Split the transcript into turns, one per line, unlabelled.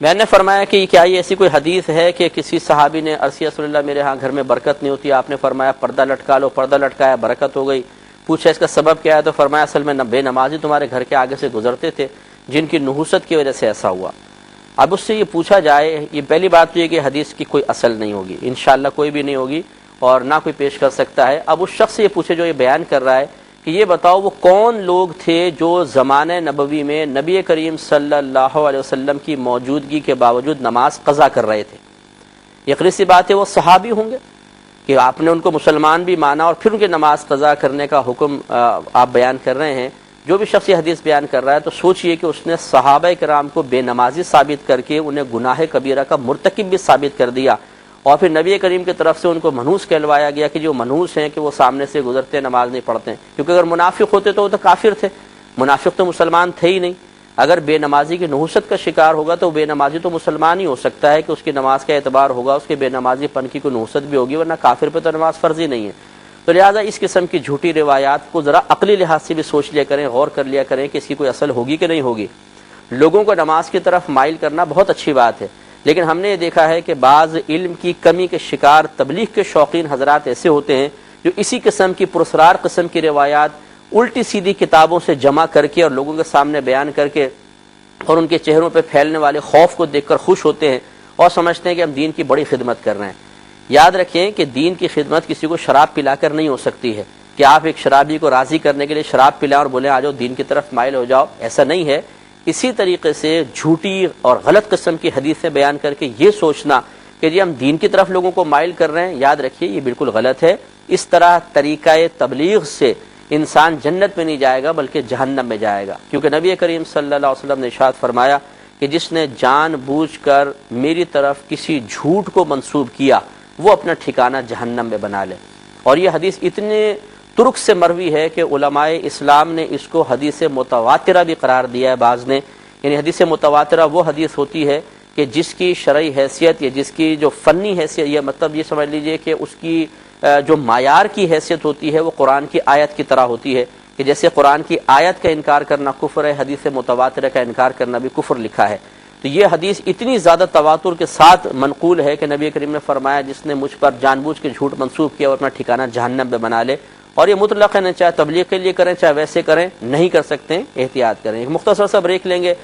میں نے فرمایا کہ کیا یہ ایسی کوئی حدیث ہے کہ کسی صحابی نے عرض کیا رسول اللہ میرے ہاں گھر میں برکت نہیں ہوتی، آپ نے فرمایا پردہ لٹکا لو، پردہ لٹکایا برکت ہو گئی. پوچھا اس کا سبب کیا ہے تو فرمایا اصل میں بے نمازی تمہارے گھر کے آگے سے گزرتے تھے جن کی نحوست کی وجہ سے ایسا ہوا. اب اس سے یہ پوچھا جائے، یہ پہلی بات تو یہ کہ حدیث کی کوئی اصل نہیں ہوگی، انشاءاللہ کوئی بھی نہیں ہوگی اور نہ کوئی پیش کر سکتا ہے. اب اس شخص سے یہ پوچھے جو یہ بیان کر رہا ہے کہ یہ بتاؤ وہ کون لوگ تھے جو زمانہ نبوی میں نبی کریم صلی اللہ علیہ وسلم کی موجودگی کے باوجود نماز قضا کر رہے تھے. یقینی سی بات ہے وہ صحابی ہوں گے کہ آپ نے ان کو مسلمان بھی مانا اور پھر ان کی نماز قضا کرنے کا حکم آپ بیان کر رہے ہیں. جو بھی شخص یہ حدیث بیان کر رہا ہے تو سوچئے کہ اس نے صحابہ کرام کو بے نمازی ثابت کر کے انہیں گناہ کبیرہ کا مرتکب بھی ثابت کر دیا اور پھر نبی کریم کی طرف سے ان کو منحوس کہلوایا گیا کہ جو منحوس ہیں کہ وہ سامنے سے گزرتے نماز نہیں پڑھتے ہیں. کیونکہ اگر منافق ہوتے تو وہ تو کافر تھے، منافق تو مسلمان تھے ہی نہیں. اگر بے نمازی کی نحوست کا شکار ہوگا تو بے نمازی تو مسلمان ہی ہو سکتا ہے کہ اس کی نماز کا اعتبار ہوگا، اس کے بے نمازی پن کی کوئی نحوست بھی ہوگی، ورنہ کافر پہ تو نماز فرض ہی نہیں ہے. تو لہٰذا اس قسم کی جھوٹی روایات کو ذرا عقلی لحاظ سے بھی سوچ لیا کریں، غور کر لیا کریں کہ اس کی کوئی اصل ہوگی کہ نہیں ہوگی. لوگوں کو نماز کی طرف مائل کرنا بہت اچھی بات ہے، لیکن ہم نے یہ دیکھا ہے کہ بعض علم کی کمی کے شکار تبلیغ کے شوقین حضرات ایسے ہوتے ہیں جو اسی قسم کی پراسرار قسم کی روایات الٹی سیدھی کتابوں سے جمع کر کے اور لوگوں کے سامنے بیان کر کے اور ان کے چہروں پہ پھیلنے والے خوف کو دیکھ کر خوش ہوتے ہیں اور سمجھتے ہیں کہ ہم دین کی بڑی خدمت کر رہے ہیں. یاد رکھیں کہ دین کی خدمت کسی کو شراب پلا کر نہیں ہو سکتی ہے کہ آپ ایک شرابی کو راضی کرنے کے لیے شراب پلائیں اور بولیں آ جاؤ دین کی طرف مائل ہو جاؤ، ایسا نہیں ہے. اسی طریقے سے جھوٹی اور غلط قسم کی حدیثیں بیان کر کے یہ سوچنا کہ جی ہم دین کی طرف لوگوں کو مائل کر رہے ہیں، یاد رکھیے یہ بالکل غلط ہے. اس طرح طریقہ تبلیغ سے انسان جنت میں نہیں جائے گا بلکہ جہنم میں جائے گا. کیونکہ نبی کریم صلی اللہ علیہ وسلم نے ارشاد فرمایا کہ جس نے جان بوجھ کر میری طرف کسی جھوٹ کو منسوب کیا وہ اپنا ٹھکانہ جہنم میں بنا لے. اور یہ حدیث اتنے ترک سے مروی ہے کہ علماء اسلام نے اس کو حدیث متواترہ بھی قرار دیا ہے بعض نے. یعنی حدیث متواترہ وہ حدیث ہوتی ہے کہ جس کی شرعی حیثیت یا جس کی جو فنی حیثیت، یہ مطلب یہ سمجھ لیجئے کہ اس کی جو معیار کی حیثیت ہوتی ہے وہ قرآن کی آیت کی طرح ہوتی ہے کہ جیسے قرآن کی آیت کا انکار کرنا کفر ہے، حدیث متواترہ کا انکار کرنا بھی کفر لکھا ہے. تو یہ حدیث اتنی زیادہ تواتر کے ساتھ منقول ہے کہ نبی کریم نے فرمایا جس نے مجھ پر جان بوجھ کے جھوٹ منسوب کیا اور اپنا ٹھکانہ جہنم میں بنا لے. اور یہ مطلق ہے، چاہے تبلیغ کے لیے کریں چاہے ویسے کریں، نہیں کر سکتے، احتیاط کریں. ایک مختصر سا بریک لیں گے.